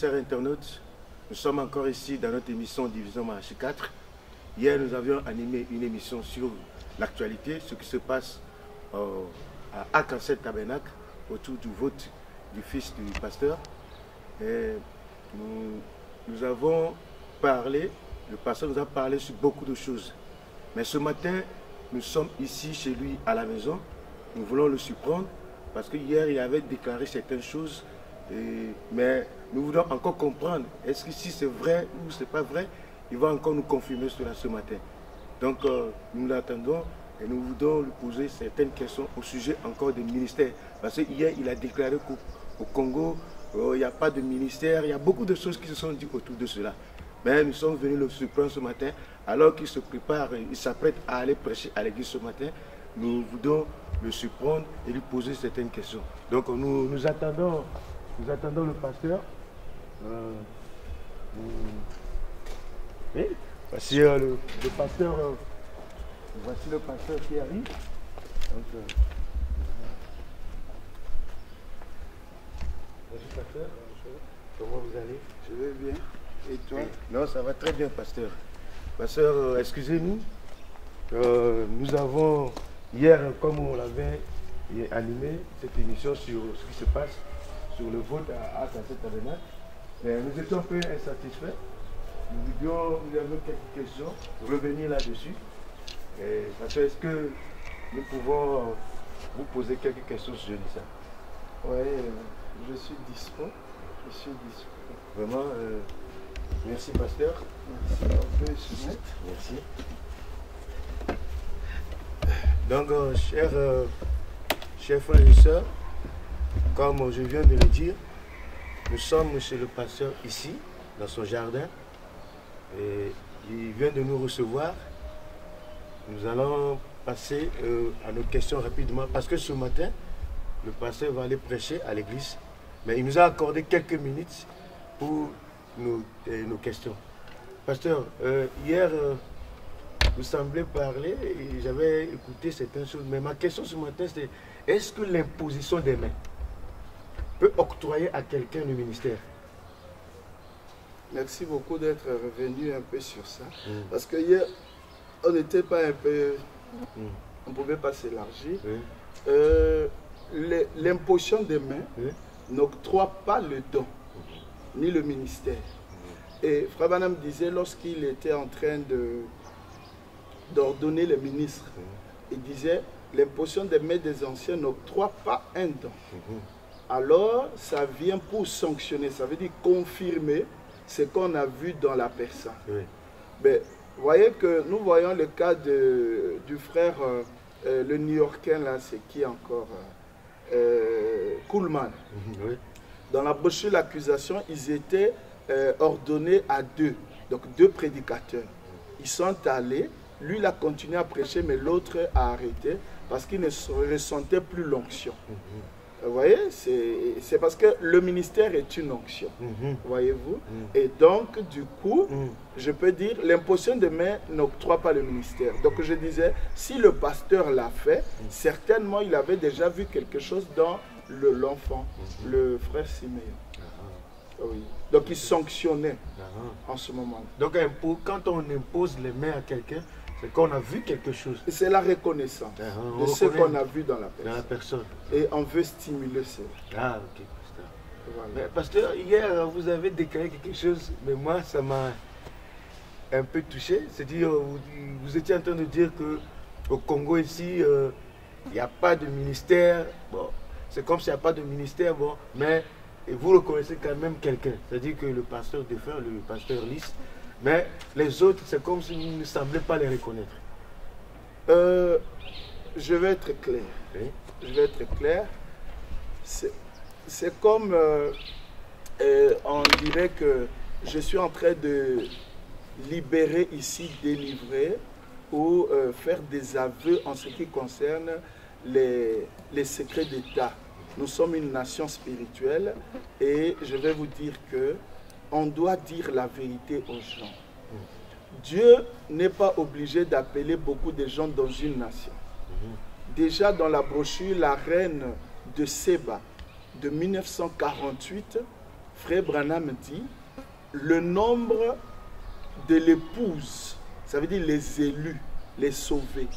chers internautes. Nous sommes encore ici dans notre émission Division Marché 4. Hier, nous avions animé une émission sur l'actualité, ce qui se passe à Arc-en-Ciel Tabernacle, autour du vote du fils du pasteur. Et nous avons parlé, le pasteur nous a parlé sur beaucoup de choses. Mais ce matin, nous sommes ici chez lui à la maison. Nous voulons le surprendre parce que hier, il avait déclaré certaines choses. Mais nous voulons encore comprendre, est-ce que si c'est vrai ou c'est pas vrai, il va encore nous confirmer cela ce matin. Donc nous l'attendons et nous voulons lui poser certaines questions au sujet encore des ministères. Parce que hier, il a déclaré qu'au Congo, il n'y a pas de ministère, il y a beaucoup de choses qui se sont dites autour de cela. Mais nous sommes venus le surprendre ce matin, alors qu'il se prépare, il s'apprête à aller prêcher à l'église ce matin. Nous voulons le surprendre et lui poser certaines questions. Donc nous attendons le pasteur. Oui, voici le pasteur. Voici le pasteur qui arrive. Donc, bonjour pasteur. Comment vous allez? Je vais bien. Et toi? Non, ça va très bien, pasteur. Pasteur, excusez-nous. Nous avons hier, comme on l'avait animé, cette émission sur ce qui se passe sur le vote à Arc-en-Ciel Tabernacle. Mais nous étions un peu insatisfaits. Nous avions quelques questions, revenir là-dessus. Parce que est-ce que nous pouvons vous poser quelques questions sur ça? Oui, je suis dispo. Je suis dispo. Vraiment, merci pasteur. Merci, on peut se mettre. Merci. Donc, chers frères et sœurs, comme je viens de le dire, nous sommes chez le pasteur ici, dans son jardin, et il vient de nous recevoir. Nous allons passer à nos questions rapidement, parce que ce matin, le pasteur va aller prêcher à l'église, mais il nous a accordé quelques minutes pour nos questions. Pasteur, hier, vous semblez parler, et j'avais écouté certaines choses, mais ma question ce matin, c'est est-ce que l'imposition des mains peut octroyer à quelqu'un le ministère? Merci beaucoup d'être revenu un peu sur ça. Parce que hier, on n'était pas un peu... On ne pouvait pas s'élargir. L'imposition des mains n'octroie pas le don, ni le ministère. Et Frère Branham disait, lorsqu'il était en train d'ordonner les ministres, il disait, l'imposition des mains des anciens n'octroie pas un don. Alors, ça vient pour sanctionner, ça veut dire confirmer ce qu'on a vu dans la personne. Mais vous voyez que nous voyons le cas du frère, le New-Yorkais, là, c'est qui encore Kuhlman. Dans la brochure l'accusation, ils étaient ordonnés à deux, donc deux prédicateurs. Ils sont allés, lui il a continué à prêcher, mais l'autre a arrêté parce qu'il ne ressentait plus l'onction. Vous voyez, c'est parce que le ministère est une onction, voyez-vous. Et donc, du coup, je peux dire, l'imposition de main n'octroie pas le ministère. Donc, je disais, si le pasteur l'a fait, certainement, il avait déjà vu quelque chose dans l'enfant, le frère Siméon. Oui. Donc, il sanctionnait en ce moment. Donc, quand on impose les mains à quelqu'un, c'est qu'on a vu quelque chose. C'est la reconnaissance de ce qu'on a vu dans la personne. Et on veut stimuler ça. Ah, ok, pasteur. Voilà. Mais, pasteur, hier, vous avez déclaré quelque chose, mais moi, ça m'a un peu touché. C'est-à-dire, vous étiez en train de dire qu'au Congo, ici, il n'y a pas de ministère. Bon, c'est comme s'il n'y a pas de ministère, bon, mais vous reconnaissez quand même quelqu'un. C'est-à-dire que le pasteur défunt, le pasteur Lys, mais les autres, c'est comme si vous ne semblez pas les reconnaître. Je vais être clair. Oui. Je vais être clair. C'est comme on dirait que je suis en train de libérer ici, délivrer ou faire des aveux en ce qui concerne les secrets d'État. Nous sommes une nation spirituelle et je vais vous dire que on doit dire la vérité aux gens. Dieu n'est pas obligé d'appeler beaucoup de gens dans une nation. Déjà dans la brochure La Reine de Séba de 1948, Frère Branham dit, le nombre de l'épouses, ça veut dire les élus, les sauvés,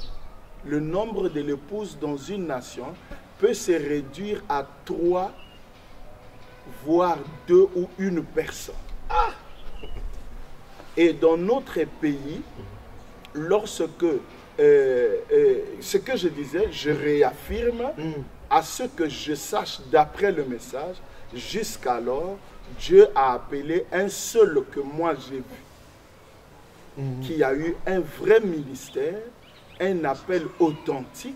le nombre de l'épouses dans une nation peut se réduire à 3, voire 2 ou 1 personne. Ah! Et dans notre pays, lorsque, ce que je disais, je réaffirme, à ce que je sache d'après le message, jusqu'alors, Dieu a appelé un seul que moi j'ai vu, qui a eu un vrai ministère, un appel authentique,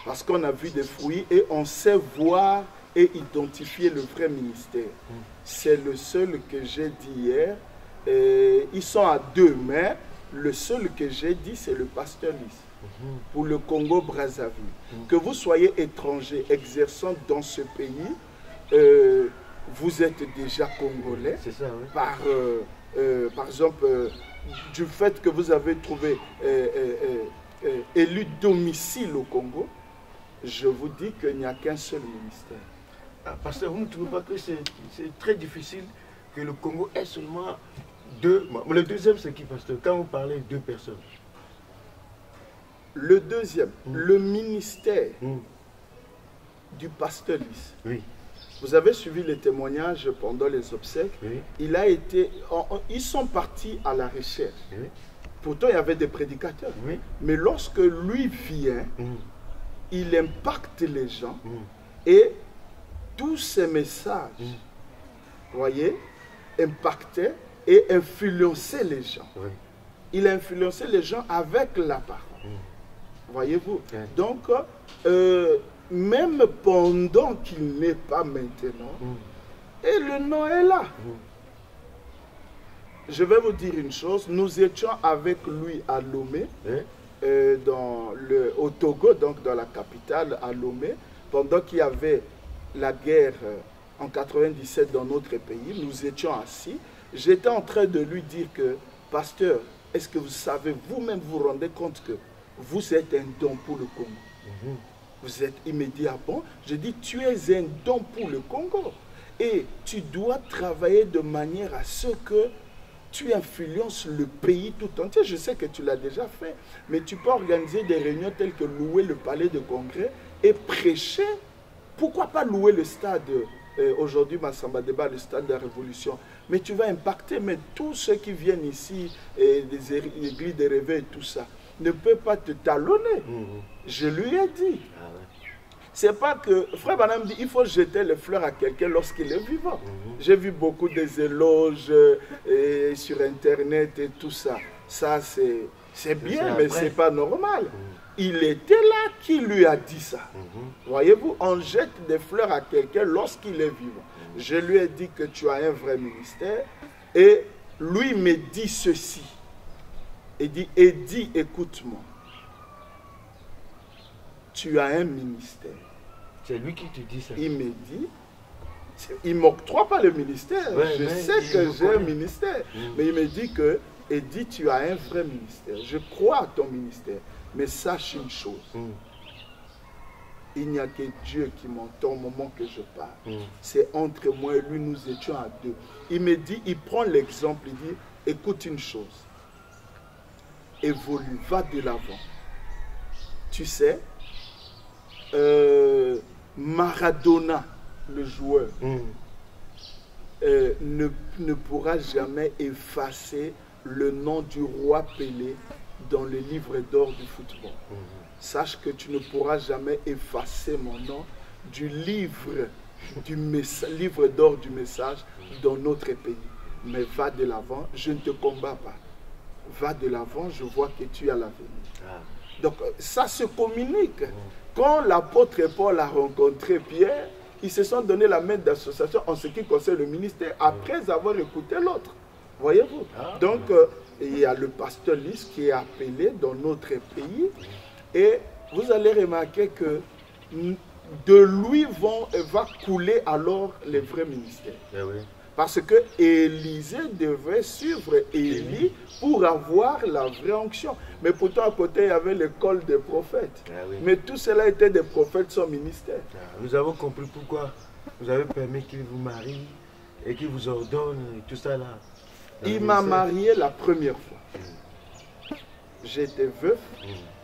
parce qu'on a vu des fruits et on sait voir et identifier le vrai ministère. C'est le seul que j'ai dit hier. Ils sont à 2, mais le seul que j'ai dit, c'est le pasteur Lys. Pour le Congo-Brazzaville. Que vous soyez étranger exerçant dans ce pays, vous êtes déjà congolais. C'est ça, oui. Par exemple, du fait que vous avez trouvé élu domicile au Congo, je vous dis qu'il n'y a qu'un seul ministère. Ah, pasteur, vous ne trouvez pas que c'est très difficile que le Congo ait seulement 2? Le deuxième, c'est qui, pasteur? Quand vous parlez de 2 personnes. Le deuxième, le ministère du pasteur Lys. Oui. Vous avez suivi les témoignages pendant les obsèques. Oui. Ils sont partis à la recherche. Oui. Pourtant, il y avait des prédicateurs. Oui. Mais lorsque lui vient, il impacte les gens et tous ces messages, voyez, impactaient et influençaient les gens. Oui. Il influençait les gens avec la parole. Voyez-vous? Oui. Donc, même pendant qu'il n'est pas maintenant, et le nom est là. Je vais vous dire une chose, nous étions avec lui à Lomé, au Togo, donc dans la capitale, à Lomé, pendant qu'il y avait la guerre en 97 dans notre pays, nous étions assis. J'étais en train de lui dire que, pasteur, est-ce que vous savez, vous-même vous rendez compte que vous êtes un don pour le Congo? Vous êtes immédiat. Bon, je dis, tu es un don pour le Congo. Et tu dois travailler de manière à ce que tu influences le pays tout entier. Je sais que tu l'as déjà fait, mais tu peux organiser des réunions telles que louer le palais de congrès et prêcher. Pourquoi pas louer le stade, aujourd'hui Massamba Débat, le stade de la Révolution, mais tu vas impacter, mais tous ceux qui viennent ici, des églises de réveil et tout ça, ne peuvent pas te talonner. Je lui ai dit. C'est pas que, frère Branham dit, il faut jeter les fleurs à quelqu'un lorsqu'il est vivant. J'ai vu beaucoup des éloges sur Internet et tout ça. Ça, c'est bien, mais c'est pas normal. Il était là qui lui a dit ça. Voyez-vous, on jette des fleurs à quelqu'un lorsqu'il est vivant. Je lui ai dit que tu as un vrai ministère. Et lui me dit ceci. Il dit, écoute-moi. Tu as un ministère. C'est lui qui te dit ça. Il me dit, il ne m'octroie pas le ministère. Ouais, je sais que j'ai un ministère. Mais il me dit que, tu as un vrai ministère. Je crois à ton ministère. Mais sache une chose. Il n'y a que Dieu qui m'entend au moment que je parle. C'est entre moi et lui, nous étions à 2. Il me dit, il prend l'exemple, il dit, écoute une chose. Évolue, va de l'avant. Tu sais, Maradona, le joueur, ne pourra jamais effacer le nom du roi Pelé dans le livre d'or du football. Sache que tu ne pourras jamais effacer mon nom du livre d'or du message dans notre pays. Mais va de l'avant, je ne te combats pas. Va de l'avant, je vois que tu as l'avenir. Donc ça se communique. Quand l'apôtre Paul a rencontré Pierre, ils se sont donné la main d'association en ce qui concerne le ministère après avoir écouté l'autre. Voyez-vous? Donc il y a le pasteur Lys qui est appelé dans notre pays et vous allez remarquer que de lui va couler alors les vrais ministères. Parce que Élisée devait suivre Élie pour avoir la vraie onction. Mais pourtant, à côté, il y avait l'école des prophètes. Mais tout cela était des prophètes sans ministère. Nous avons compris pourquoi vous avez permis qu'il vous marie et qu'il vous ordonne et tout ça là? Il m'a marié la première fois. J'étais veuf.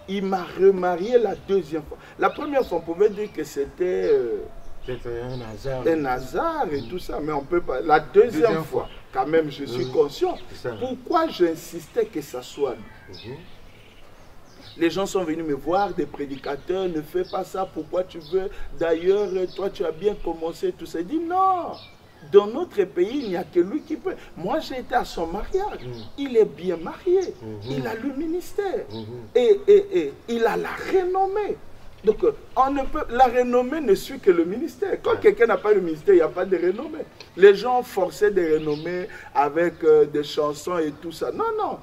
Il m'a remarié la deuxième fois. La première fois, on pouvait dire que c'était un hasard. Un hasard et tout ça, mais on peut pas. La deuxième fois, quand même, je suis conscient. Pourquoi j'insistais que ça soit lui? Les gens sont venus me voir, des prédicateurs, ne fais pas ça, pourquoi tu veux? D'ailleurs, toi, tu as bien commencé, tout ça. Il dit non. Dans notre pays, il n'y a que lui qui peut. Moi, j'ai été à son mariage. Il est bien marié. Il a le ministère. Et il a la renommée. Donc, on ne peut, la renommée ne suit que le ministère. Quand quelqu'un n'a pas le ministère, il n'y a pas de renommée. Les gens forçaient de renommer avec des chansons et tout ça. Non, non.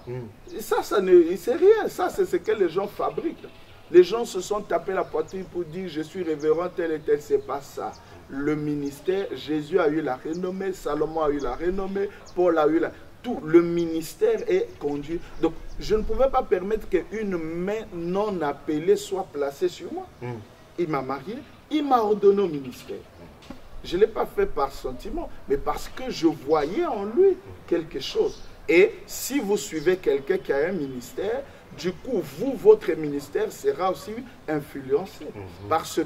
Ça c'est rien. Ça, c'est ce que les gens fabriquent. Les gens se sont tapés la poitrine pour dire je suis révérend tel et tel. C'est pas ça. Le ministère, Jésus a eu la renommée, Salomon a eu la renommée, Paul a eu la... Tout le ministère est conduit. Donc, je ne pouvais pas permettre qu'une main non appelée soit placée sur moi. Il m'a marié, il m'a ordonné au ministère. Je ne l'ai pas fait par sentiment, mais parce que je voyais en lui quelque chose. Et si vous suivez quelqu'un qui a un ministère, du coup, vous, votre ministère sera aussi influencé. Parce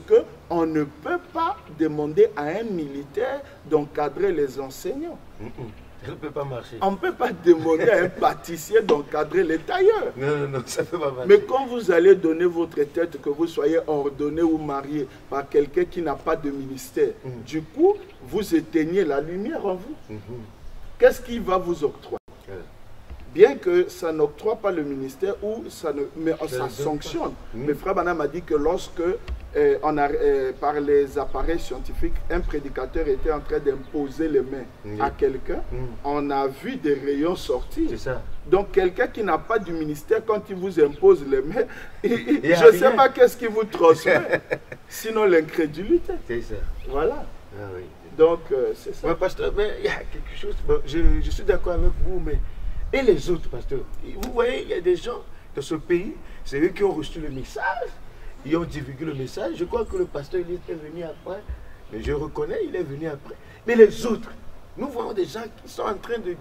qu'on ne peut pas demander à un militaire d'encadrer les enseignants. Ça ne peut pas marcher. On ne peut pas demander à un pâtissier d'encadrer les tailleurs. Non, non, non, ça ne peut pas marcher. Mais quand vous allez donner votre tête, que vous soyez ordonné ou marié par quelqu'un qui n'a pas de ministère, du coup, vous éteignez la lumière en vous. Qu'est-ce qu'il va vous octroyer? Bien que ça n'octroie pas le ministère, ou ça ne, mais ça sanctionne. Mais Frère Branham a dit que lorsque, par les appareils scientifiques, un prédicateur était en train d'imposer les mains à quelqu'un, on a vu des rayons sortir. C'est ça. Donc quelqu'un qui n'a pas du ministère, quand il vous impose les mains, je ne sais pas qu'est-ce qui vous transmet, sinon l'incrédulité. C'est ça. Voilà. Ah, oui. Donc c'est ça. Mais pasteur, mais il y a quelque chose, bon, je suis d'accord avec vous, mais... Et les autres, pasteur, vous voyez, il y a des gens dans ce pays, c'est eux qui ont reçu le message, ils ont divulgué le message. Je crois que le pasteur, il est venu après, mais je reconnais, il est venu après. Mais les autres, nous voyons des gens qui sont en train de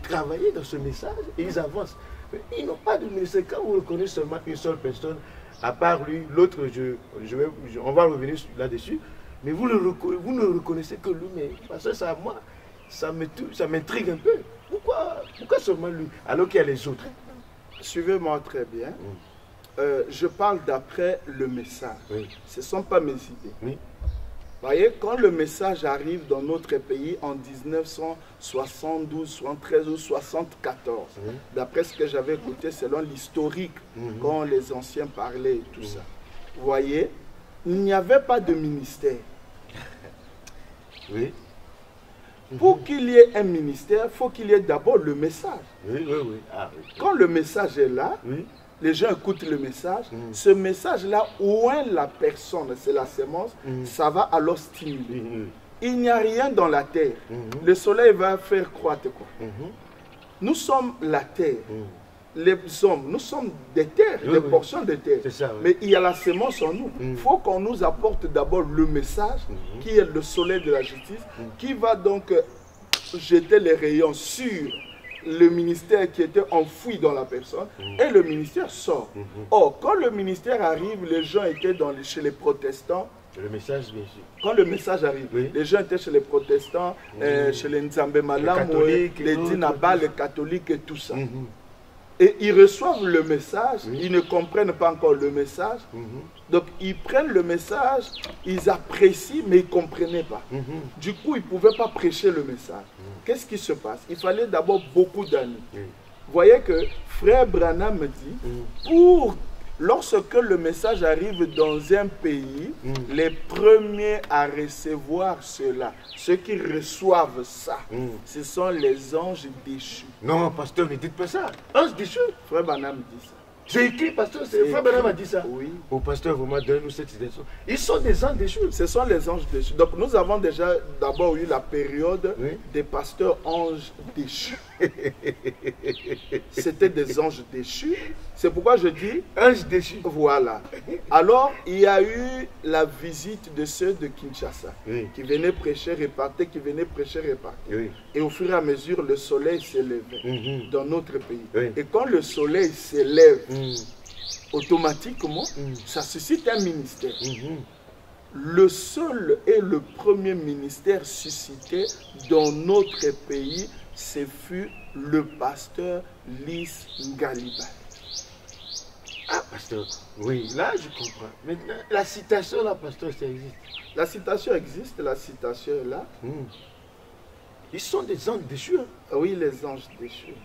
travailler dans ce message, et ils avancent. Mais ils n'ont pas de ministère. Quand vous reconnaissez seulement une seule personne, à part lui, l'autre, on va revenir là-dessus, mais vous ne reconnaissez que lui, mais parce que c'est à moi. Ça m'intrigue un peu. Pourquoi seulement lui, alors qu'il y a les autres? Suivez-moi très bien. Je parle d'après le message. Ce ne sont pas mes idées. Vous voyez, quand le message arrive dans notre pays en 1972, 73 ou 74, d'après ce que j'avais écouté selon l'historique, quand les anciens parlaient et tout ça, vous voyez, il n'y avait pas de ministère. Oui. Pour qu'il y ait un ministère, il faut qu'il y ait d'abord le message. Ah, oui. Quand le message est là, les gens écoutent le message. Ce message-là, où est la personne, c'est la sémence, ça va alors stimuler. Il n'y a rien dans la terre. Le soleil va faire croître quoi. Nous sommes la terre. Les hommes, nous sommes des terres, des portions de terre. Ça, mais il y a la sémence en nous. Il faut qu'on nous apporte d'abord le message, qui est le soleil de la justice, qui va donc jeter les rayons sur le ministère qui était enfoui dans la personne, et le ministère sort. Or, quand le ministère arrive, les gens étaient chez les protestants. Le message, bien sûr. Quand le message arrive, les gens étaient chez les protestants, chez les Nzambe Malam, les Dinaba, les catholiques et tout ça. Et ils reçoivent le message, ils ne comprennent pas encore le message. Donc ils prennent le message, ils apprécient, mais ils ne comprenaient pas. Du coup, ils ne pouvaient pas prêcher le message. Qu'est-ce qui se passe? Il fallait d'abord beaucoup d'années. Vous voyez que Frère Branham me dit, lorsque le message arrive dans un pays, les premiers à recevoir cela, ceux qui reçoivent ça, ce sont les anges déchus. Non, pasteur, ne dites pas ça. Anges déchus? Frère Branham dit ça. C'est écrit, pasteur, Frère Branham a dit ça. Oui. Au pasteur, vraiment, donnez-nous cette idée. Ils sont des anges déchus. Ce sont les anges déchus. Donc nous avons déjà d'abord eu la période des pasteurs anges déchus. C'était des anges déchus. C'est pourquoi je dis anges déchus. Voilà. Alors, il y a eu la visite de ceux de Kinshasa, Oui. qui venaient prêcher, répartir, qui venaient prêcher, répartir. Oui. Et au fur et à mesure, le soleil s'élevait Mhm. dans notre pays. Oui. Et quand le soleil s'élève, Mhm. automatiquement, Mhm. ça suscite un ministère. Mhm. Le seul et le premier ministère suscité dans notre pays, ce fut le pasteur Lys Ngaliba. Ah, pasteur, oui, là je comprends. Maintenant, la citation là, pasteur, ça existe. La citation existe, la citation est là. Mhm. Ils sont des anges déchus. Hein. Oui, les anges déchus.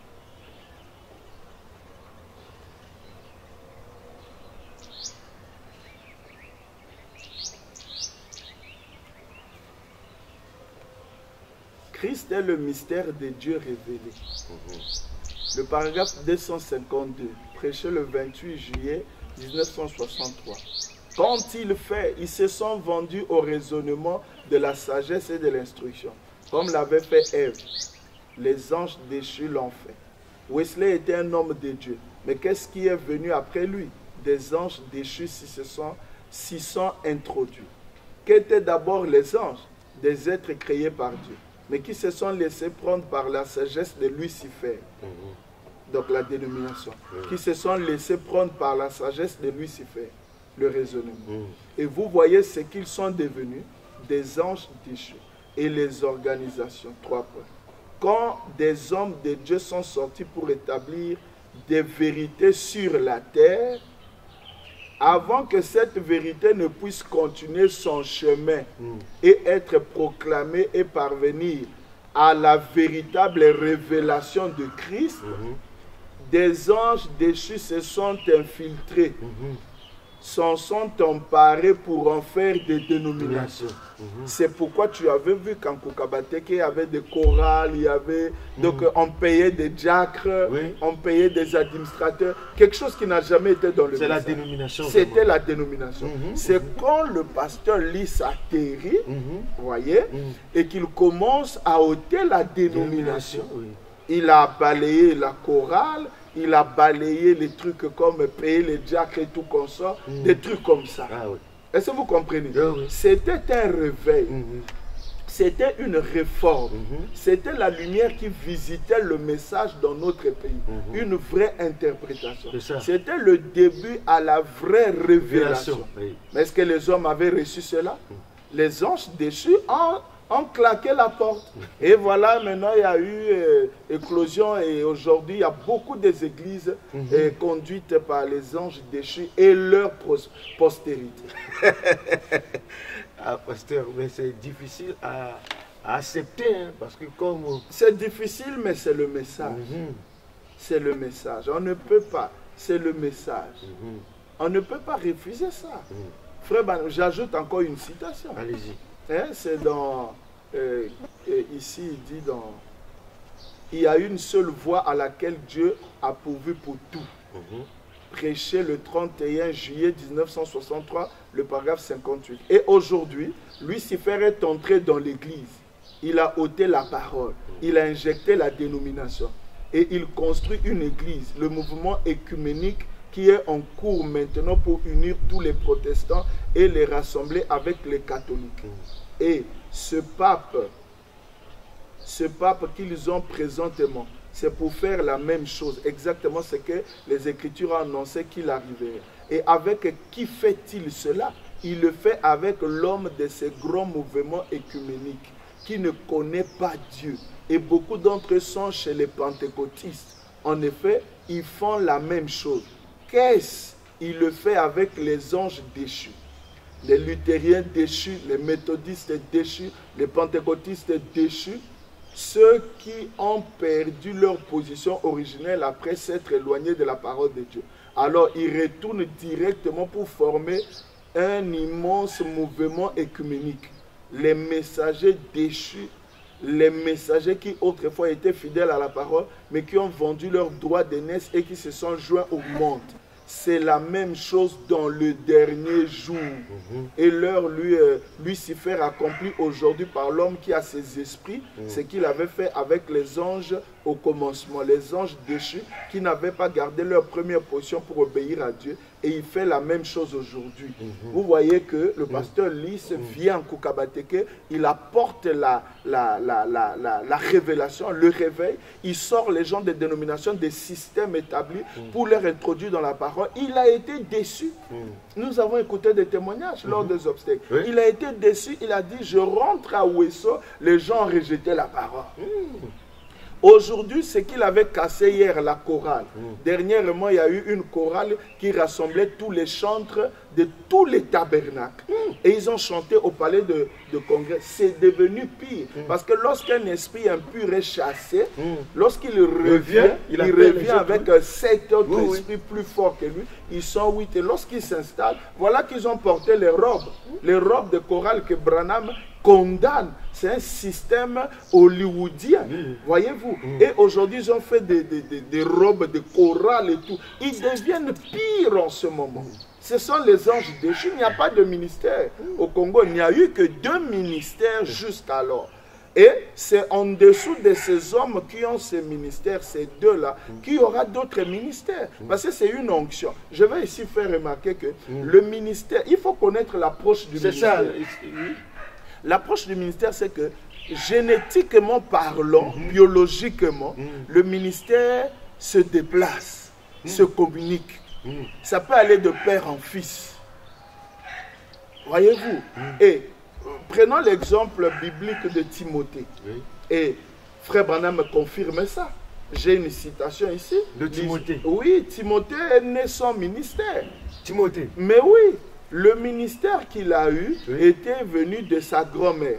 Christ est le mystère de Dieu révélé. Le paragraphe 252, prêché le 28 juillet 1963. Quand ils se sont vendus au raisonnement de la sagesse et de l'instruction, comme l'avait fait Ève. Les anges déchus l'ont fait. Wesley était un homme de Dieu. Mais qu'est-ce qui est venu après lui? Des anges déchus s'y sont introduits. Qu'étaient d'abord les anges? Des êtres créés par Dieu, mais qui se sont laissés prendre par la sagesse de Lucifer. Donc la dénomination. Qui se sont laissés prendre par la sagesse de Lucifer. Le raisonnement. Et vous voyez ce qu'ils sont devenus, des anges déchus. Et les organisations, 3 points. Quand des hommes de Dieu sont sortis pour établir des vérités sur la terre, avant que cette vérité ne puisse continuer son chemin et être proclamée et parvenir à la véritable révélation de Christ, des anges déchus se sont infiltrés, s'en sont emparés pour en faire des dénominations. C'est pourquoi tu avais vu qu'en Kokabateke, il y avait des chorales, il y avait, donc on payait des diacres, on payait des administrateurs, quelque chose qui n'a jamais été dans le C'est la dénomination. C'était la dénomination. C'est quand le pasteur Lys atterrit, voyez, et qu'il commence à ôter la dénomination. Il a balayé la chorale, il a balayé les trucs comme payer les diacres et tout comme ça, des trucs comme ça. Est-ce que vous comprenez? C'était un réveil. C'était une réforme. C'était la lumière qui visitait le message dans notre pays. Une vraie interprétation. C'était le début à la vraie révélation. Mais est-ce que les hommes avaient reçu cela? Les anges déchus ont claqué la porte. Et voilà, maintenant il y a eu éclosion et aujourd'hui il y a beaucoup des églises conduites par les anges déchus et leur postérité. Ah, pasteur, mais c'est difficile à accepter, hein, parce que comme... C'est difficile, mais c'est le message. C'est le message. On ne peut pas. C'est le message. On ne peut pas refuser ça. Frère, j'ajoute encore une citation. Allez-y. Hein, c'est dans... ici, il dit dans... Il y a une seule voie à laquelle Dieu a pourvu pour tout. Prêché le 31 juillet 1963, le paragraphe 58. Et aujourd'hui, Lucifer est entré dans l'église. Il a ôté la parole. Il a injecté la dénomination. Et il construit une église, le mouvement écuménique qui est en cours maintenant pour unir tous les protestants et les rassembler avec les catholiques. Et ce pape qu'ils ont présentement, c'est pour faire la même chose, exactement ce que les Écritures ont annoncé qu'il arriverait. Et avec qui fait-il cela? Il le fait avec l'homme de ces grands mouvements écuméniques qui ne connaît pas Dieu. Et beaucoup d'entre eux sont chez les pentecôtistes. En effet, ils font la même chose. Qu'est-ce qu'il le fait avec les anges déchus? Les luthériens déchus, les méthodistes déchus, les pentecôtistes déchus, ceux qui ont perdu leur position originelle après s'être éloignés de la parole de Dieu. Alors ils retournent directement pour former un immense mouvement écuménique. Les messagers déchus, les messagers qui autrefois étaient fidèles à la parole, mais qui ont vendu leurs droits d'aînesse et qui se sont joints au monde. c'est la même chose dans le dernier jour. Et l'heure, Lucifer accomplit aujourd'hui par l'homme qui a ses esprits, ce qu'il avait fait avec les anges au commencement. Les anges déchus qui n'avaient pas gardé leur première position pour obéir à Dieu. Et il fait la même chose aujourd'hui. Vous voyez que le pasteur Lys vient en Kukabateke, il apporte la révélation, le réveil. Il sort les gens des dénominations, des systèmes établis pour les introduire dans la parole. Il a été déçu. Nous avons écouté des témoignages lors des obstacles. Il a été déçu, il a dit, je rentre à Ouesso, les gens ont rejeté la parole. Aujourd'hui, ce qu'il avait cassé hier, la chorale. Dernièrement, il y a eu une chorale qui rassemblait tous les chantres de tous les tabernacles. Et ils ont chanté au palais de congrès. C'est devenu pire. Parce que lorsqu'un esprit impur est chassé, lorsqu'il revient, il revient avec 7 autres esprits plus forts que lui. Ils sont 8. Et lorsqu'ils s'installent, voilà qu'ils ont porté les robes de chorale que Branham condamne. C'est un système hollywoodien, voyez-vous. Et aujourd'hui, ils ont fait des robes de chorale et tout. Ils deviennent pires en ce moment. Ce sont les anges déchus. Il n'y a pas de ministère. Au Congo, il n'y a eu que 2 ministères jusqu'alors. Et c'est en dessous de ces hommes qui ont ces ministères, ces 2-là, qu'il y aura d'autres ministères. Parce que c'est une onction. Je vais ici faire remarquer que le ministère, il faut connaître l'approche du ministère. C'est ça. L'approche du ministère, c'est que génétiquement parlant, biologiquement, le ministère se déplace, se communique. Ça peut aller de père en fils. Voyez-vous? Et prenons l'exemple biblique de Timothée. Et Frère Branham me confirme ça. J'ai une citation ici. De Timothée? Oui, Timothée est né sans ministère. Timothée? Mais oui. Le ministère qu'il a eu était venu de sa grand-mère.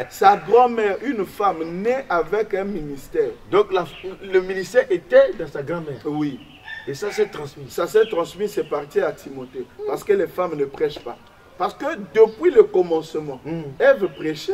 Sa grand-mère, une femme née avec un ministère. Donc le ministère était dans sa grand-mère? Oui. Et ça s'est transmis? Ça s'est transmis, c'est parti à Timothée. Parce que les femmes ne prêchent pas. Parce que depuis le commencement, Ève prêchait.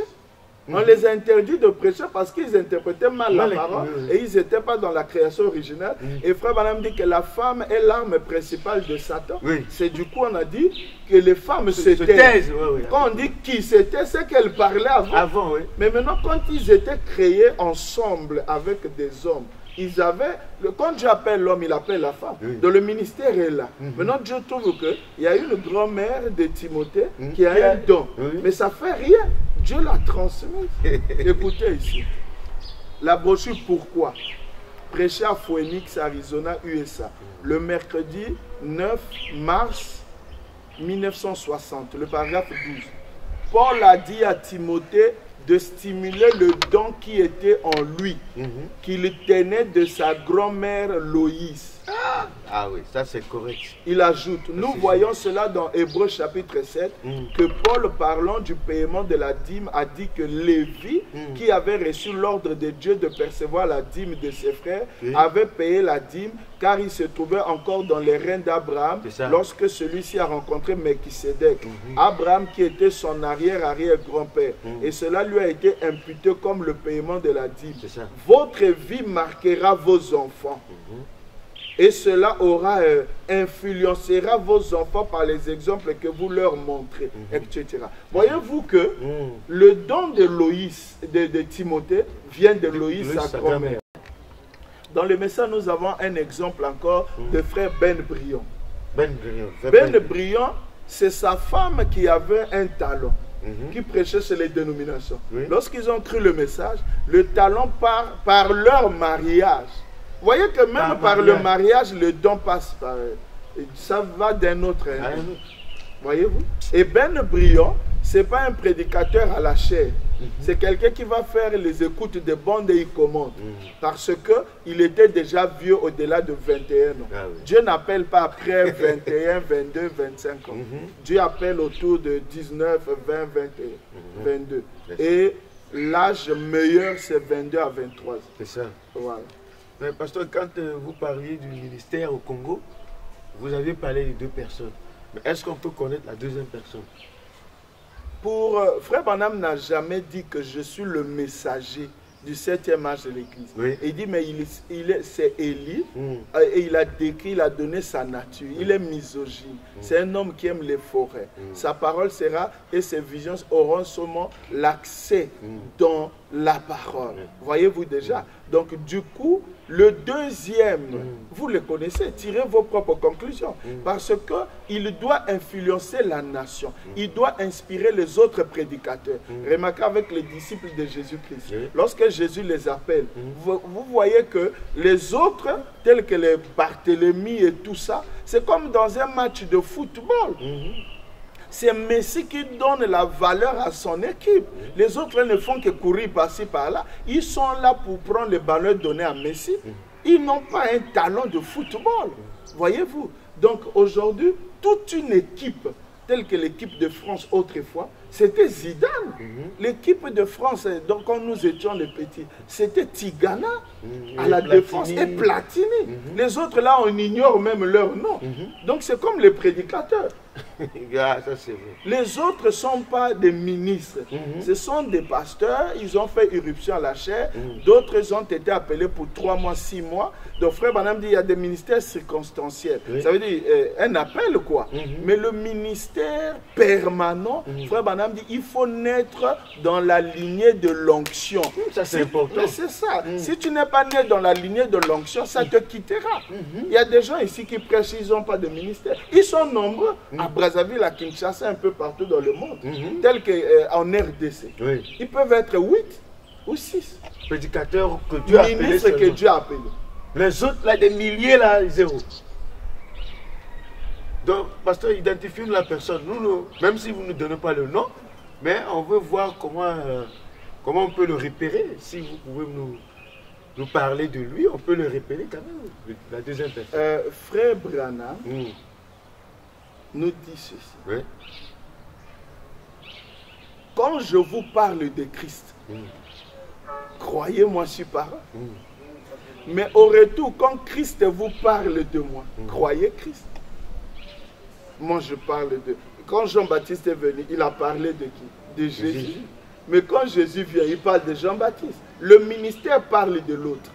On les a interdit de prêcher parce qu'ils interprétaient mal la parole et ils n'étaient pas dans la création originale. Et Frère Branham dit que la femme est l'arme principale de Satan. C'est du coup on a dit que les femmes se taisent. Quand on dit qui c'était, c'est qu'elles parlaient avant. Mais maintenant, quand ils étaient créés ensemble avec des hommes, ils avaient, quand Dieu appelle l'homme, il appelle la femme. Donc le ministère est là. Maintenant, Dieu trouve qu'il y a une grand-mère de Timothée qui a un don. Mais ça ne fait rien. Dieu l'a transmis. Écoutez ici. La brochure Pourquoi? Prêché à Phoenix, Arizona, USA. Le mercredi 9 mars 1960. Le paragraphe 12. Paul a dit à Timothée de stimuler le don qui était en lui, qu'il tenait de sa grand-mère Loïs. Ah oui, ça c'est correct. Il ajoute, nous voyons cela dans Hébreux chapitre 7, que Paul, parlant du paiement de la dîme, a dit que Lévi, qui avait reçu l'ordre de Dieu de percevoir la dîme de ses frères, avait payé la dîme, car il se trouvait encore dans les reins d'Abraham, lorsque celui-ci a rencontré Melchisédek. Abraham qui était son arrière-arrière-grand-père. Et cela lui a été imputé comme le paiement de la dîme. Votre vie marquera vos enfants. Et cela influencera vos enfants par les exemples que vous leur montrez, etc. Voyez-vous que le don de Loïs, de Timothée, vient de Loïs, sa grand-mère. Dans le message, nous avons un exemple encore de frère Ben Brion. Ben Brion, c'est sa femme qui avait un talent, qui prêchait sur les dénominations. Lorsqu'ils ont cru le message, le talent par leur mariage. Vous voyez que même par le mariage, le don passe par... Ça va d'un autre. Voyez-vous? Et Ben Brion, ce n'est pas un prédicateur à la chair. C'est quelqu'un qui va faire les écoutes de bande et il commande. Parce qu'il était déjà vieux au-delà de 21 ans. Dieu n'appelle pas après 21, 22, 25 ans. Dieu appelle autour de 19, 20, 21, 22. Et l'âge meilleur, c'est 22 à 23 ans. C'est ça. Voilà. Mais pasteur, quand vous parliez du ministère au Congo, vous aviez parlé de 2 personnes. Mais est-ce qu'on peut connaître la 2e personne? Frère Branham n'a jamais dit que je suis le messager du 7e âge de l'Église. Oui. Il dit, mais c'est Élie, et il a décrit, il a donné sa nature. Il est misogyne. C'est un homme qui aime les forêts. Sa parole sera, et ses visions auront seulement l'accès dans la parole. Voyez-vous déjà? Donc, du coup, le deuxième, vous le connaissez, tirez vos propres conclusions. Parce qu'il doit influencer la nation. Il doit inspirer les autres prédicateurs. Remarquez avec les disciples de Jésus-Christ. Lorsque Jésus les appelle, vous voyez que les autres, tels que les Barthélemy et tout ça, c'est comme dans un match de football. C'est Messi qui donne la valeur à son équipe. Les autres ne font que courir par-ci, par-là. Ils sont là pour prendre le ballon donné à Messi. Ils n'ont pas un talent de football. Voyez-vous? Donc aujourd'hui, toute une équipe, telle que l'équipe de France autrefois, c'était Zidane. L'équipe de France, donc quand nous étions les petits, c'était Tigana à la défense et Platini. Les autres là, on ignore même leur nom. Donc c'est comme les prédicateurs. Ça, c'est vrai. Les autres ne sont pas des ministres. Ce sont des pasteurs. Ils ont fait irruption à la chair. D'autres ont été appelés pour 3 mois, 6 mois. Donc frère Branham dit il y a des ministères circonstanciels. Ça veut dire un appel quoi. Mais le ministère permanent, frère Branham dit il faut naître dans la lignée de l'onction. Ça c'est important. C'est ça. Si tu n'es pas né dans la lignée de l'onction, ça te quittera. Il y a des gens ici qui prêchent, ils n'ont pas de ministère. Ils sont nombreux. À Brazzaville, à Kinshasa, un peu partout dans le monde, tel qu'en RDC. Ils peuvent être 8 ou 6. Prédicateurs que Dieu a appelés. Ministres que Dieu a appelés. Les autres, là, des milliers, là, 0. Donc, pasteur, identifiez-nous la personne. Nous, même si vous ne nous donnez pas le nom, mais on veut voir comment on peut le repérer. Si vous pouvez nous parler de lui, on peut le repérer quand même. La deuxième personne. Frère Branham nous dit ceci. Quand je vous parle de Christ, croyez-moi sur parole. Mais au retour, quand Christ vous parle de moi, croyez Christ. Moi, je parle de... Quand Jean-Baptiste est venu, il a parlé de qui? De Jésus. Mais quand Jésus vient, il parle de Jean-Baptiste. Le ministère parle de l'autre.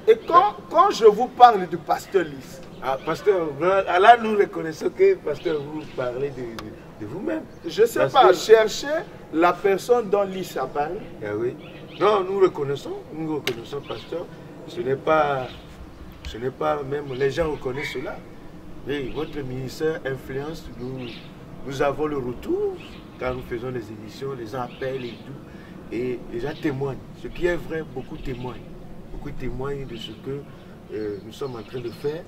Et quand je vous parle du pasteur Lys, pasteur, là nous reconnaissons que pasteur, vous parlez de vous-même. Je ne sais pas, chercher la personne dont Lys a parlé. Oui. Non, nous reconnaissons, pasteur. Ce n'est pas même, les gens reconnaissent cela. Oui, votre ministère influence, nous avons le retour, quand nous faisons les émissions, les gens appellent et tout, et les gens témoignent. Ce qui est vrai, beaucoup témoignent. Beaucoup témoignent de ce que nous sommes en train de faire,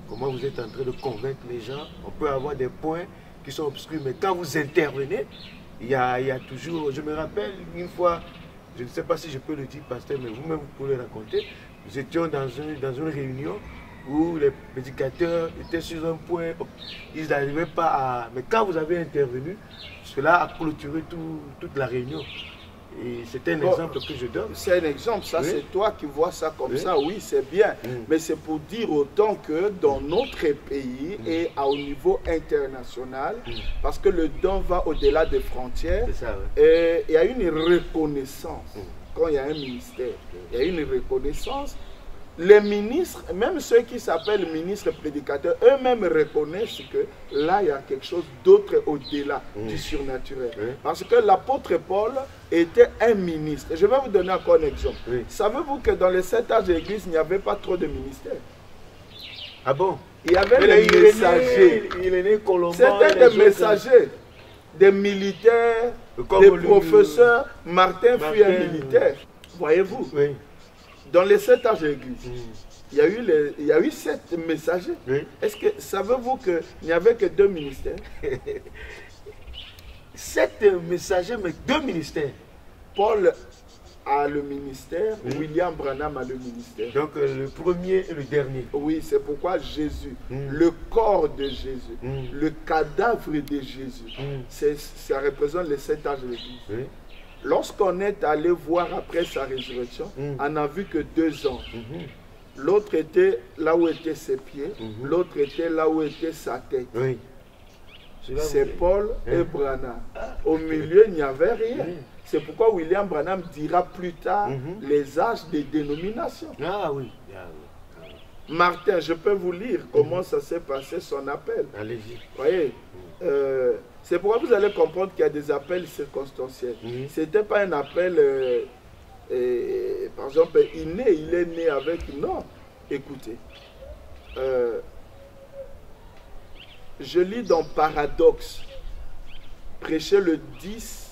comment vous êtes en train de convaincre les gens. On peut avoir des points qui sont obscurs, mais quand vous intervenez, il y a toujours, je me rappelle une fois, je ne sais pas si je peux le dire, pasteur, mais vous-même vous pouvez le raconter, nous étions dans une réunion où les prédicateurs étaient sur un point, ils n'arrivaient pas à... Mais quand vous avez intervenu, cela a clôturé toute la réunion. Et c'était un exemple que je donne. C'est un exemple, ça c'est toi qui vois ça comme ça, oui c'est bien. Mais c'est pour dire autant que dans notre pays et au niveau international, parce que le don va au-delà des frontières, ça, et il y a une reconnaissance. Quand il y a un ministère, il y a une reconnaissance. Les ministres, même ceux qui s'appellent ministres prédicateurs, eux-mêmes reconnaissent que là, il y a quelque chose d'autre au-delà du surnaturel. Parce que l'apôtre Paul était un ministre. Je vais vous donner encore un exemple. Savez-vous que dans les 7 âges de l'Église, il n'y avait pas trop de ministères? Ah bon? Il y avait les messagers. C'était des messagers, des militaires, des professeurs. Martin fut un militaire. Voyez-vous? Dans les 7 âges de l'Église, il y a eu 7 messagers. Est-ce que savez-vous qu'il n'y avait que 2 ministères? 7 messagers, mais 2 ministères. Paul a le ministère, William Branham a le ministère. Donc le premier et le dernier. Oui, c'est pourquoi Jésus, le corps de Jésus, le cadavre de Jésus, ça représente les 7 âges de l'Église. Lorsqu'on est allé voir après sa résurrection, on n'a vu que 2 ans. L'autre était là où étaient ses pieds, l'autre était là où était sa tête. C'est Paul et Branham. Au milieu, il n'y avait rien. C'est pourquoi William Branham dira plus tard les âges des dénominations. Ah oui. Martin, je peux vous lire comment ça s'est passé son appel. Allez-y. Voyez, c'est pourquoi vous allez comprendre qu'il y a des appels circonstanciels. Ce n'était pas un appel, par exemple, il est né avec... Non, écoutez. Je lis dans Paradoxe, prêché le 10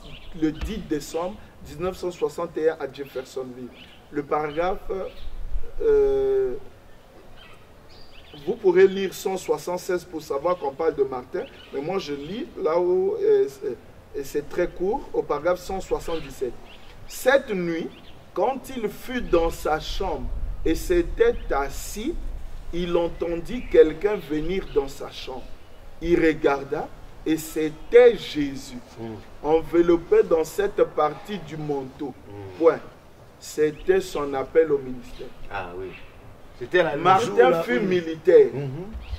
décembre 1961 à Jeffersonville. Le paragraphe... vous pourrez lire 176 pour savoir qu'on parle de Martin, mais moi je lis là où c'est très court, au paragraphe 177. Cette nuit, quand il fut dans sa chambre et s'était assis, il entendit quelqu'un venir dans sa chambre. Il regarda et c'était Jésus, enveloppé dans cette partie du manteau. Point. C'était son appel au ministère. Ah oui. Martin fut militaire.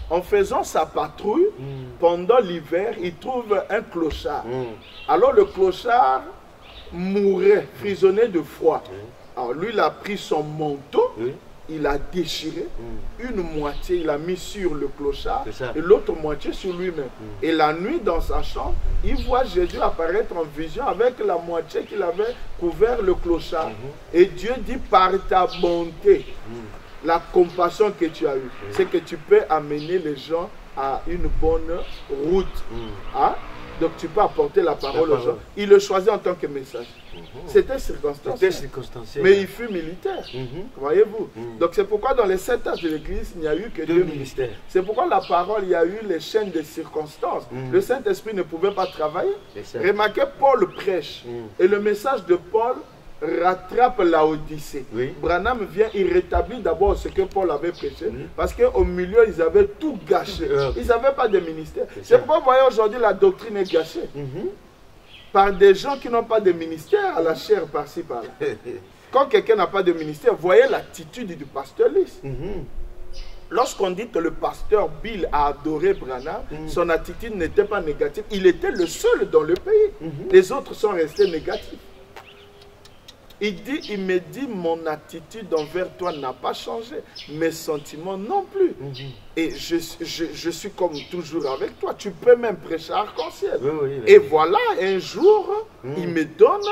En faisant sa patrouille, pendant l'hiver, il trouve un clochard. Alors le clochard mourait, frissonnait de froid. Alors lui, il a pris son manteau, il a déchiré, une moitié, il a mis sur le clochard, et l'autre moitié sur lui-même. Et la nuit, dans sa chambre, il voit Jésus apparaître en vision avec la moitié qu'il avait couvert le clochard. Et Dieu dit, par ta bonté, la compassion que tu as eue, c'est que tu peux amener les gens à une bonne route. Hein? Donc tu peux apporter la parole aux gens. Il le choisit en tant que messager. C'était circonstanciel. Mais il fut militaire. Voyez-vous. Donc c'est pourquoi dans les 7 âges de l'Église, il n'y a eu que 2 ministères. C'est pourquoi la parole, il y a eu les chaînes de circonstances. Le Saint-Esprit ne pouvait pas travailler. Remarquez, Paul prêche. Et le message de Paul rattrape la Odyssée. Branham vient, il rétablit d'abord ce que Paul avait prêché, parce qu'au milieu, ils avaient tout gâché. Ils n'avaient pas de ministère. C'est pourquoi vous voyez aujourd'hui la doctrine est gâchée. Par des gens qui n'ont pas de ministère à la chair par-ci par-là. Quand quelqu'un n'a pas de ministère, voyez l'attitude du pasteur Lys. Lorsqu'on dit que le pasteur Bill a adoré Branham, son attitude n'était pas négative. Il était le seul dans le pays. Les autres sont restés négatifs. Il me dit, mon attitude envers toi n'a pas changé, mes sentiments non plus. Et je suis comme toujours avec toi. Tu peux même prêcher arc-en-ciel. Et voilà, un jour, il me donne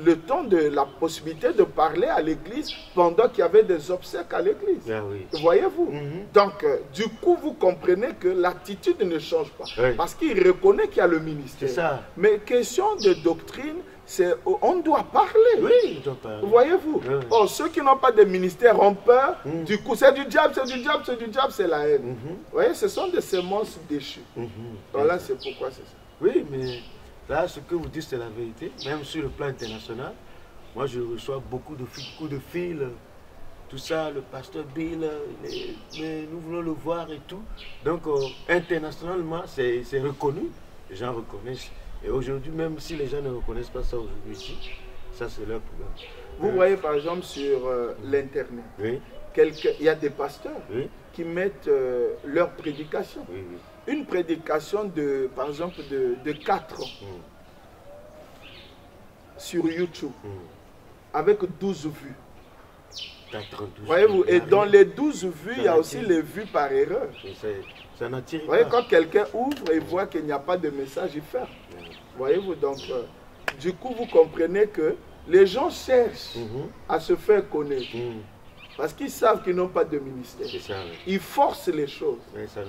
le temps de la possibilité de parler à l'église pendant qu'il y avait des obsèques à l'église. Voyez-vous? Donc, du coup, vous comprenez que l'attitude ne change pas. Parce qu'il reconnaît qu'il y a le ministère. Mais question de doctrine, on doit parler. Voyez-vous? Oh, ceux qui n'ont pas de ministère ont peur. Du coup, c'est du diable, c'est du diable, c'est du diable, c'est la haine. Vous voyez, ce sont des semences déchues. Voilà, c'est pourquoi c'est ça. Oui, mais là, ce que vous dites, c'est la vérité. Même sur le plan international, moi, je reçois beaucoup de coups de fil. Tout ça, le pasteur Bill, mais nous voulons le voir et tout. Donc, internationalement, c'est reconnu. Les gens reconnaissent. Et aujourd'hui, même si les gens ne reconnaissent pas ça aujourd'hui ici, ça c'est leur problème. Vous voyez par exemple sur l'internet, il y a des pasteurs qui mettent leur prédication. Une prédication de, par exemple, de 4 ans sur YouTube, avec 12 vues. Voyez-vous, et dans les 12 vues, il y a aussi les vues par erreur. Ça n'attire pas. Voyez, quand quelqu'un ouvre et voit qu'il n'y a pas de message, il ferme. Voyez-vous, donc, du coup, vous comprenez que les gens cherchent à se faire connaître. Parce qu'ils savent qu'ils n'ont pas de ministère. Ils forcent les choses.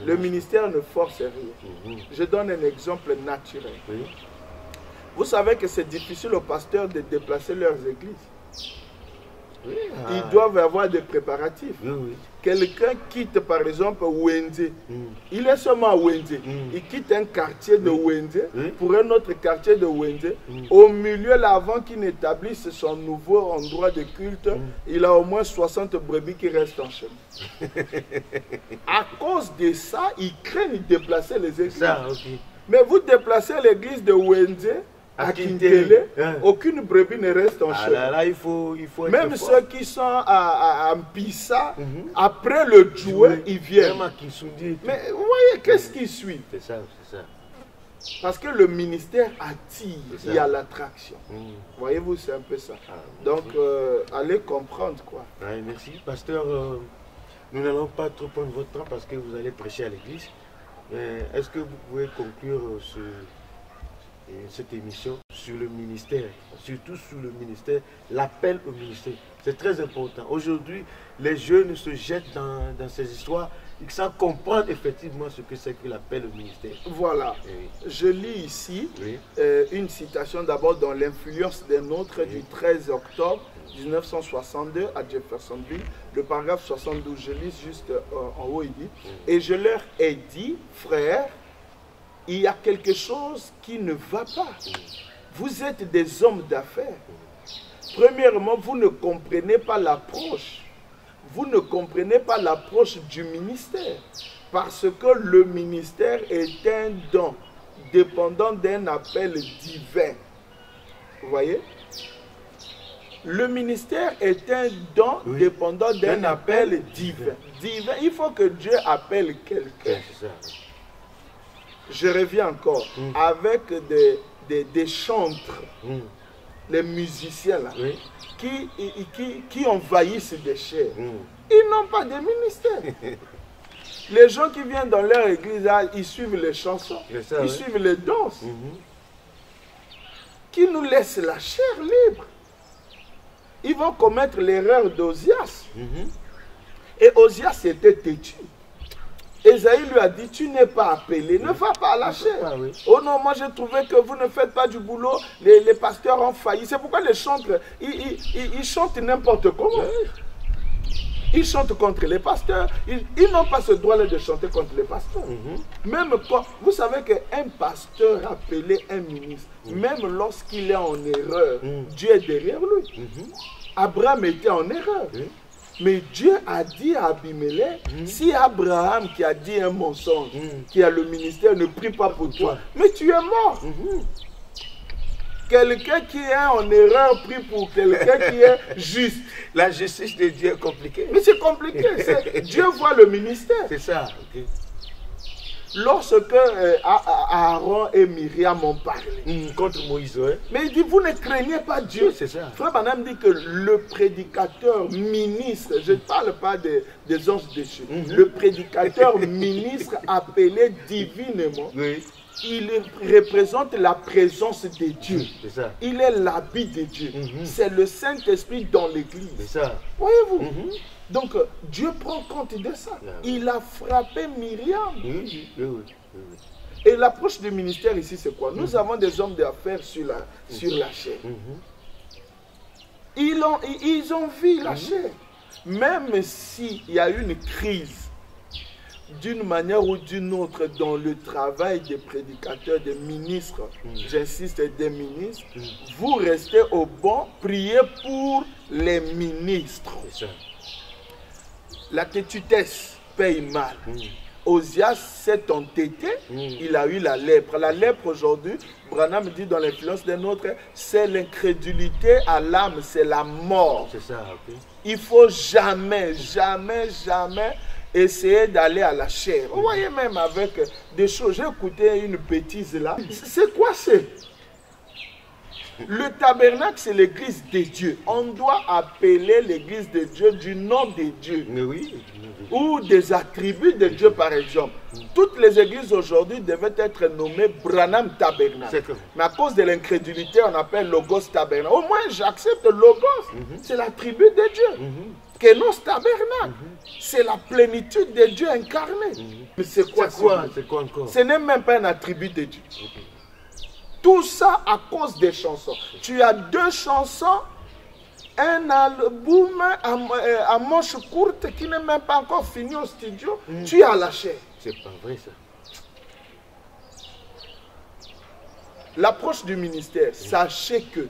Le ministère ne force rien. Je donne un exemple naturel. Vous savez que c'est difficile aux pasteurs de déplacer leurs églises. Ils doivent avoir des préparatifs. Quelqu'un quitte par exemple Wende. Il est seulement à Wende. Il quitte un quartier de Wende pour un autre quartier de Wende. Au milieu, là, avant qu'il n'établisse son nouveau endroit de culte, il a au moins 60 brebis qui restent en chemin. À cause de ça, ils craignent de déplacer les églises. Mais vous déplacez l'église de Wende à Kintele, aucune brebis ne reste en chemin. Là, il faut même ceux qui sont à Mpissa, après le jouet, ils viennent. Mais vous voyez, qu'est-ce qui suit? C'est ça. Parce que le ministère attire, il y a l'attraction. Voyez-vous, c'est un peu ça. Donc, allez comprendre quoi. Ouais, merci. Pasteur, nous n'allons pas trop prendre votre temps parce que vous allez prêcher à l'église. Est-ce que vous pouvez conclure cette émission sur le ministère, surtout sur le ministère, l'appel au ministère? C'est très important. Aujourd'hui, les jeunes se jettent dans ces histoires. Ils savent comprendre effectivement ce que c'est que l'appel au ministère. Voilà. Oui. Je lis ici une citation d'abord dans l'influence des nôtres du 13 octobre 1962 à Jeffersonville, le paragraphe 72. Je lis juste en haut, il dit « Et je leur ai dit, frères, il y a quelque chose qui ne va pas. Vous êtes des hommes d'affaires. Premièrement, vous ne comprenez pas l'approche. Vous ne comprenez pas l'approche du ministère. Parce que le ministère est un don dépendant d'un appel divin. Vous voyez? Le ministère est un don dépendant d'un appel divin. Il faut que Dieu appelle quelqu'un. Je reviens encore. Avec des chantres, les musiciens là, qui envahissent des chairs. Ils n'ont pas de ministère. Les gens qui viennent dans leur église, ils suivent les chansons, ils suivent les danses, qui nous laissent la chair libre. Ils vont commettre l'erreur d'Osias. Et Osias était têtu. Esaïe lui a dit, tu n'es pas appelé, ne va pas à la chair. Oh non, moi j'ai trouvé que vous ne faites pas du boulot, les pasteurs ont failli. C'est pourquoi les chantres, ils chantent n'importe comment. Ils chantent contre les pasteurs. Ils n'ont pas ce droit-là de chanter contre les pasteurs. Même quand, vous savez qu'un pasteur appelé un ministre, même lorsqu'il est en erreur, Dieu est derrière lui. Abraham était en erreur. Mais Dieu a dit à Abimelech, si Abraham qui a dit un mensonge, qui a le ministère, ne prie pas pour toi, mais tu es mort. Quelqu'un qui est en erreur prie pour quelqu'un qui est juste. La justice de Dieu est compliquée. Mais c'est compliqué. Dieu voit le ministère. C'est ça. Lorsque Aaron et Myriam ont parlé contre Moïse, mais il dit, vous ne craignez pas Dieu. C'est ça. Frère Branham dit que le prédicateur ministre, je ne parle pas des anges déchus, le prédicateur ministre appelé divinement, il représente la présence de Dieu. Ça. Il est l'habit de Dieu. C'est le Saint-Esprit dans l'église. C'est ça. Voyez-vous? Donc, Dieu prend compte de ça. Il a frappé Myriam. Et l'approche du ministère ici, c'est quoi? Nous avons des hommes d'affaires sur la chair. Ils ont vu la chair. Même s'il y a une crise, d'une manière ou d'une autre, dans le travail des prédicateurs, des ministres, j'insiste, des ministres, vous restez au banc, priez pour les ministres. La têtutesse paye mal. Osias s'est entêté, il a eu la lèpre. La lèpre aujourd'hui, Branham dit dans l'influence des nôtres, c'est l'incrédulité à l'âme, c'est la mort. C'est ça, Il faut jamais, jamais, jamais essayer d'aller à la chair. Vous voyez, même avec des choses, j'ai écouté une bêtise là. C'est quoi c'est? Le tabernacle, c'est l'église de Dieu. On doit appeler l'église de Dieu du nom de Dieu. Mais oui. Ou des attributs de Dieu, par exemple. Toutes les églises aujourd'hui devaient être nommées Branham Tabernacle. Mais à cause de l'incrédulité, on appelle Logos Tabernacle. Au moins, j'accepte Logos. C'est l'attribut de Dieu. Kenos Tabernacle. C'est la plénitude de Dieu incarnée. Mais c'est quoi encore? Ce n'est même pas un attribut de Dieu. Tout ça à cause des chansons. Tu as deux chansons, un album à manche courte qui n'est même pas encore fini au studio. Tu as la chair. C'est pas vrai ça. L'approche du ministère, sachez que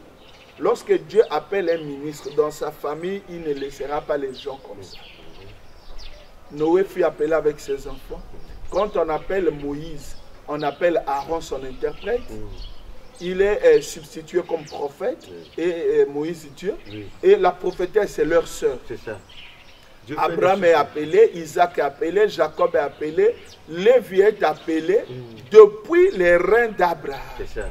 lorsque Dieu appelle un ministre dans sa famille, il ne laissera pas les gens comme ça. Noé fut appelé avec ses enfants. Quand on appelle Moïse, on appelle Aaron son interprète. Il est substitué comme prophète et Moïse Dieu. Et la prophétesse, c'est leur sœur. C'est ça. Abraham est appelé, Isaac est appelé, Jacob est appelé, Lévi est appelé depuis les reins d'Abraham. C'est ça.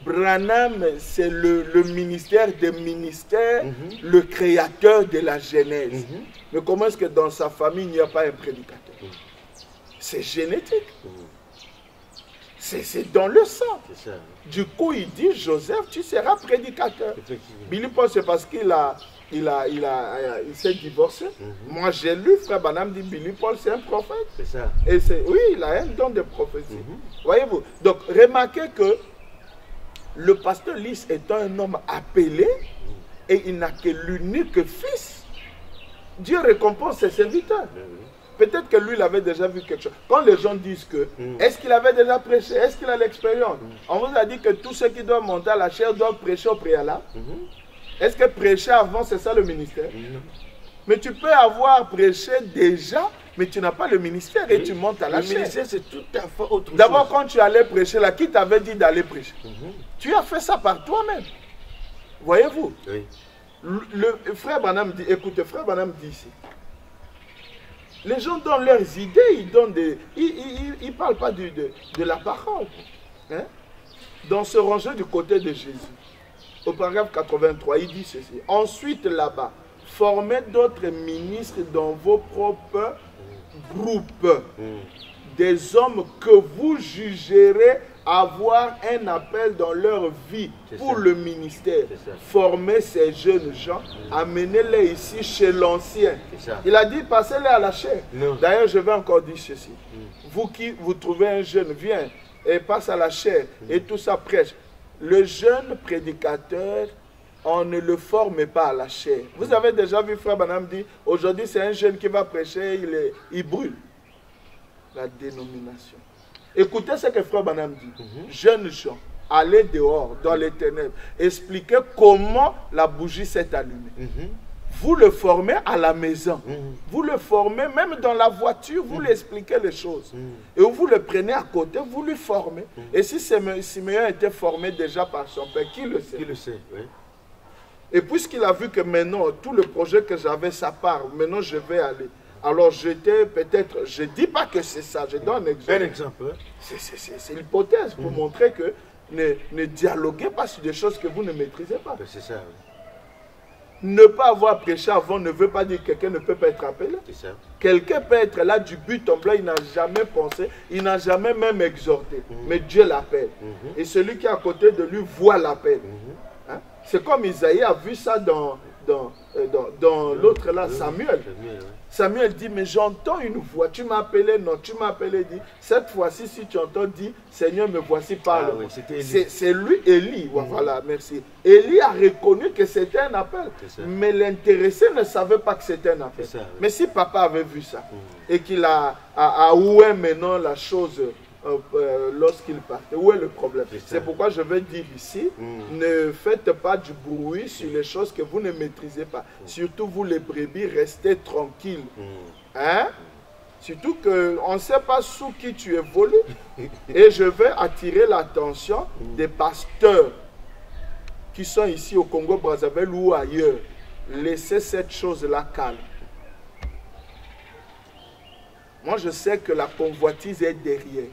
Branham, c'est le ministère des ministères, le créateur de la Genèse. Mais comment est-ce que dans sa famille, il n'y a pas un prédicateur? C'est génétique. C'est dans le sang. Ça. Du coup, il dit, Joseph, tu seras prédicateur. Billy Paul, c'est parce qu'il s'est divorcé. Moi, j'ai lu, frère Branham dit, Billy Paul, c'est un prophète. C'est ça. Et oui, il a un don de prophétie. Voyez-vous? Donc, remarquez que le pasteur Lys est un homme appelé et il n'a que l'unique fils. Dieu récompense ses serviteurs. Peut-être que lui, il avait déjà vu quelque chose. Quand les gens disent que, est-ce qu'il avait déjà prêché? Est-ce qu'il a l'expérience? On vous a dit que tous ceux qui doivent monter à la chair doivent prêcher au préalable. Est-ce que prêcher avant, c'est ça le ministère? Mais tu peux avoir prêché déjà, mais tu n'as pas le ministère et tu montes à la chair. Le ministère, c'est tout à fait autre chose. D'abord, quand tu allais prêcher, là, qui t'avait dit d'aller prêcher? Tu as fait ça par toi-même. Voyez-vous? Oui. Le frère Branham dit, écoutez, frère Branham dit ici, les gens donnent leurs idées, ils donnent des... Ils parlent pas de la parole. Hein? Dans ce rangé du côté de Jésus, au paragraphe 83, il dit ceci. Ensuite, là-bas, formez d'autres ministres dans vos propres groupes. Des hommes que vous jugerez avoir un appel dans leur vie pour le ministère. Formez ces jeunes gens, amenez-les ici chez l'ancien. Il a dit, passez-les à la chair. D'ailleurs, je vais encore dire ceci. Vous qui vous trouvez un jeune, viens et passe à la chair et tout ça prêche. Le jeune prédicateur, on ne le forme pas à la chair. Vous avez déjà vu frère Branham dire, aujourd'hui c'est un jeune qui va prêcher, il brûle. La dénomination. Écoutez ce que frère Branham dit. Jeunes gens, allez dehors, dans les ténèbres, expliquez comment la bougie s'est allumée. Vous le formez à la maison. Vous le formez même dans la voiture, vous lui expliquez les choses. Et vous le prenez à côté, vous lui formez. Et si Simeon était formé déjà par son père, qui le sait? Qui le sait, oui. Et puisqu'il a vu que maintenant, tout le projet que j'avais, ça part, maintenant je vais aller. Alors j'étais peut-être, je ne dis pas que c'est ça, je donne un exemple. Un exemple. C'est l'hypothèse pour montrer que ne dialoguez pas sur des choses que vous ne maîtrisez pas. C'est ça. Oui. Ne pas avoir prêché avant ne veut pas dire que quelqu'un ne peut pas être appelé. Quelqu'un peut être là du but en blanc, il n'a jamais pensé, il n'a jamais même exhorté. Mais Dieu l'appelle. Et celui qui est à côté de lui voit l'appel. Hein? C'est comme Isaïe a vu ça dans l'autre là, Samuel. Samuel dit, mais j'entends une voix, tu m'as appelé, non, tu m'as appelé, dit, cette fois-ci, si tu entends, dis, Seigneur, me voici, parle. C'est lui, Élie, voilà, merci. Élie a reconnu que c'était un appel, mais l'intéressé ne savait pas que c'était un appel. Mais si papa avait vu ça, et qu'il a oué maintenant la chose lorsqu'il partait, où est le problème? C'est pourquoi je vais dire ici, ne faites pas du bruit sur les choses que vous ne maîtrisez pas. Surtout vous les brebis, restez tranquilles. Hein? Surtout qu'on ne sait pas sous qui tu évolues. Et je vais attirer l'attention des pasteurs qui sont ici au Congo-Brazzaville ou ailleurs. Laissez cette chose-là calme. Moi, je sais que la convoitise est derrière.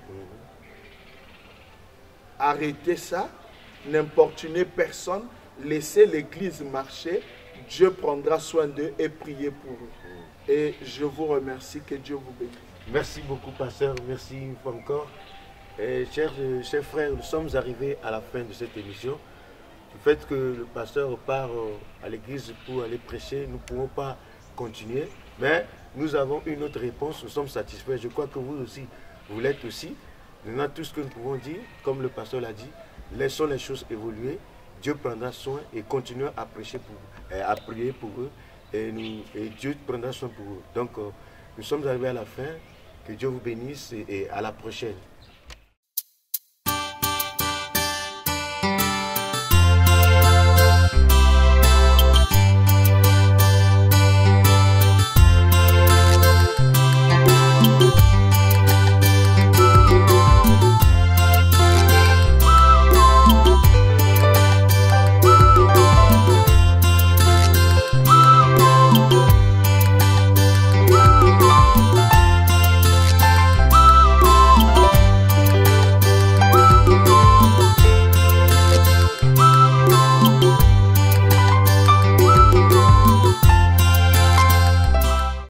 Arrêtez ça, n'importunez personne, laissez l'église marcher, Dieu prendra soin d'eux et priez pour eux. Et je vous remercie, que Dieu vous bénisse. Merci beaucoup, pasteur, merci une fois encore. Chers frères, nous sommes arrivés à la fin de cette émission. Du fait que le pasteur part à l'église pour aller prêcher, nous ne pouvons pas continuer, mais nous avons une autre réponse, nous sommes satisfaits. Je crois que vous aussi, vous l'êtes aussi. Maintenant, tout ce que nous pouvons dire, comme le pasteur l'a dit, laissons les choses évoluer. Dieu prendra soin et continuons à prêcher à prier pour eux. Et Dieu prendra soin pour eux. Donc, nous sommes arrivés à la fin. Que Dieu vous bénisse et à la prochaine.